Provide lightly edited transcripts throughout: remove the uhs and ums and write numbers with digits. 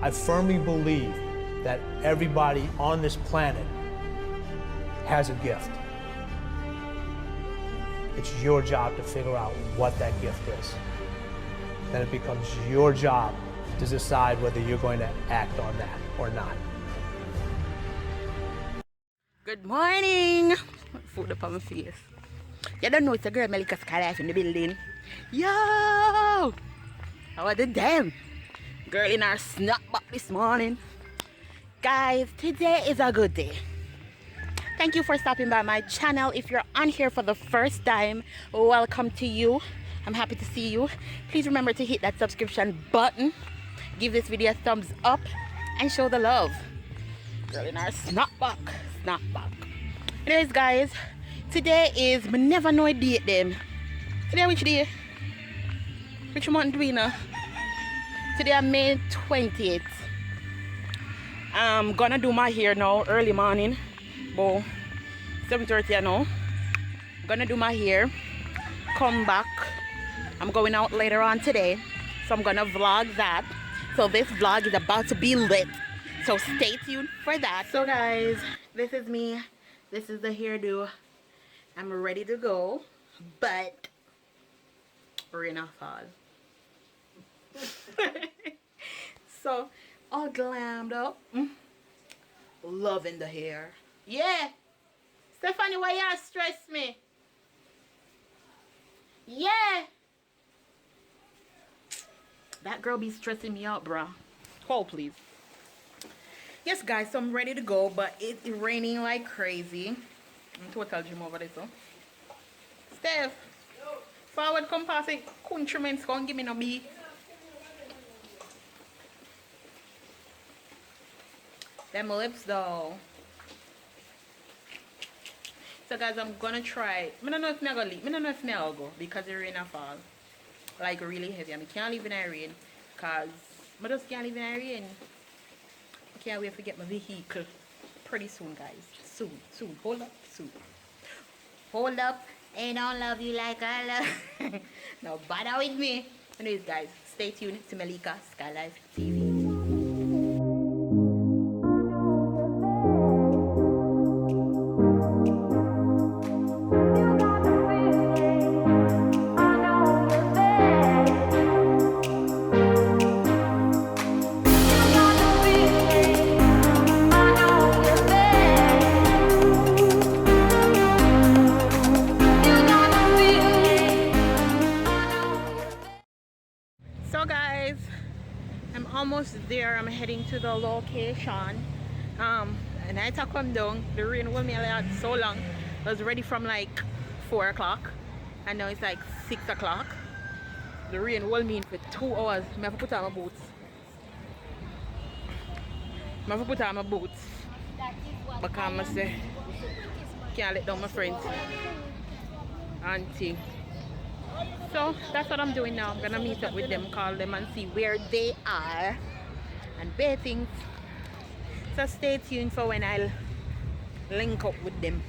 I firmly believe that everybody on this planet has a gift. It's your job to figure out what that gift is. Then it becomes your job to decide whether you're going to act on that or not. Good morning. Food up on my face. You don't know it's a girl MELICASKYLIFE in the building. Yo! How are the damn? Girl in our snack box this morning. Guys, today is a good day. Thank you for stopping by my channel. If you're on here for the first time, welcome to you. I'm happy to see you. Please remember to hit that subscription button. Give this video a thumbs up and show the love. Girl in our snack box. Anyways, guys, today is, I never know a date then. Today which day? Which month do we know? Today I'm May 20th. I'm gonna do my hair now, early morning. About 7:30 I know. Gonna do my hair. Come back. I'm going out later on today. So I'm gonna vlog that. So this vlog is about to be lit. So stay tuned for that. So guys, this is me. This is the hairdo. I'm ready to go. But we're in a fall. So all glammed up. Loving the hair. Yeah. Stephanie, why you stress me? Yeah. That girl be stressing me out, bruh. Hold please. Yes guys, so I'm ready to go, but it's raining like crazy. I'm total gym over there, so. Steph. Forward come past it. Countrymen come give me no beat. Them lips though. So guys, I'm gonna try. I don't know if I'm gonna leave. I don't know if I'm gonna go because the rain fall. Like really heavy. I can't leave in the rain because I just can't leave in the rain. I can't wait to get my vehicle pretty soon, guys. Soon. Hold up, soon. Hold up. Ain't don't love you like I love. No bother with me. Anyways, guys, stay tuned to MELICASKYLIFE TV. So guys, I'm almost there. I'm heading to the location. And I come down. The rain will me out so long. I was ready from like 4 o'clock, and now it's like 6 o'clock. The rain will me in for 2 hours. I have to put on my boots. Because I say can't let down my friends. Auntie. So that's what I'm doing now. I'm gonna meet up with them, call them and see where they are and buy things. So stay tuned for when I'll link up with them.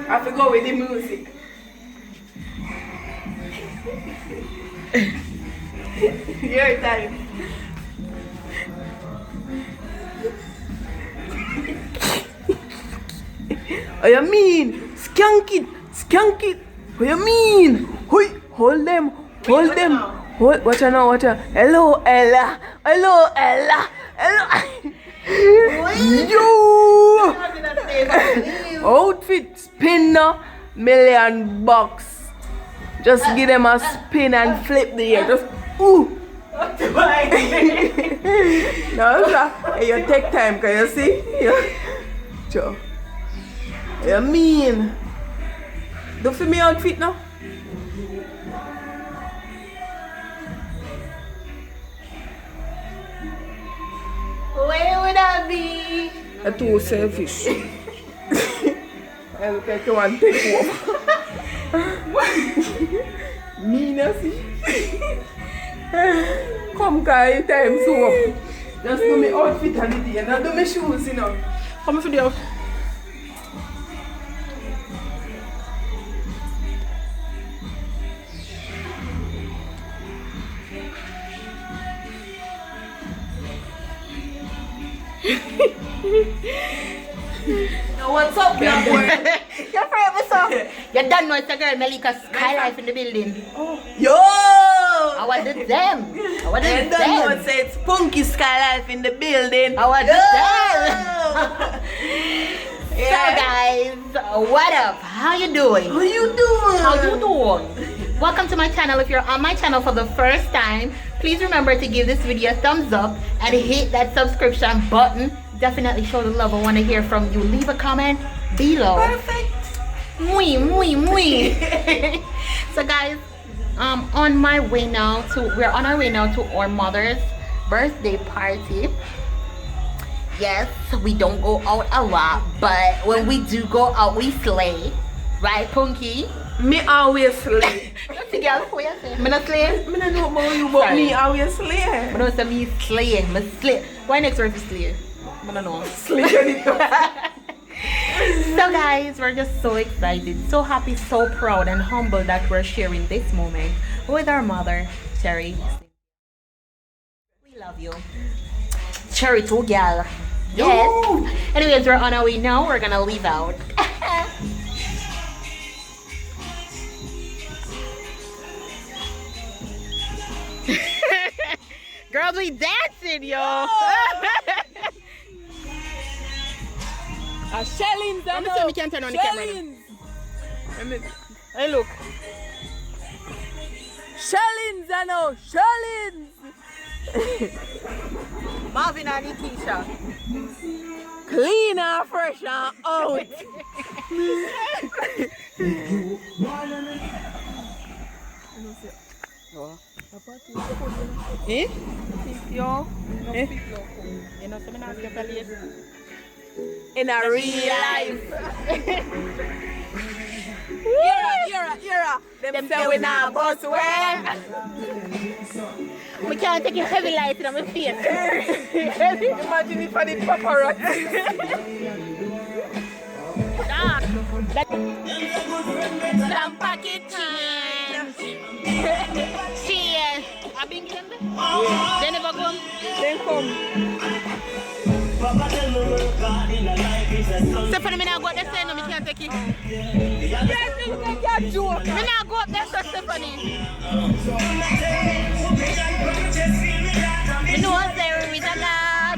I have to go with the music. Your time. What you mean? Skank it! Skank it! What you mean? Hui! Hold them! Hold them! Hold, watch out now, watch out. Hello, Ella! Hello, Ella! Hello! Yo! Outfit spinner, $1,000,000. Just give them a spin and flip the air. Just ooh! No, sir. Hey, you take time, can you see? Yeah. Joe. You mean? Do for me outfit now? Where would I be? A too selfish. I look like you want to take off. Mean as come guy, time so up. Just do me outfit and the day, not do me shoes, you know. Come for the out. Yo, what's up, young boy? Your friend, what's up? You done know it's a girl, MELICASKYLIFE in the building. Oh. Yo! I want them. I want I don't know what them. say it's Punky Skylife in the building. I want them. So Yeah. guys, what up? How you doing? How you doing? How you doing? Welcome to my channel. If you're on my channel for the first time, please remember to give this video a thumbs up and hit that subscription button. Definitely show the love. I want to hear from you. Leave a comment below. Perfect. Muy, muy, muy. So guys, we're on our way now to our mother's birthday party. Yes, we don't go out a lot, but when we do go out, we slay. Right, Punky? Me always slay. That's the girl who you say. Me not slay? Me don't know about you, but Sorry. me always slay. I don't say me slay. Me slay. Why next word for slay? I don't know. Slay. So guys, we're just so excited, so happy, so proud and humbled that we're sharing this moment with our mother, Cherry. We love you. Cherry too, gal. Yes. Anyways, we're on our way now. We're gonna leave out. Girls, we dancing, yo. Shellings, I'm sorry, we can't turn on the camera. Hey, look. Shellings, I know. Shellings. Marvin and Nikisha. Clean and fresh and out. Eh? Yo. You know, some of the In a real life. You're them say we not boss where. We can't take a heavy light in my face. Imagine if I did paparazzi. Some pocket change. Cheers. I've been getting them. They never come. Then come. Stephanie, me not go up there, say no, me can't take it. Yes, you can get joke. Me not go up there, so Stephanie. Me know what's there with a God.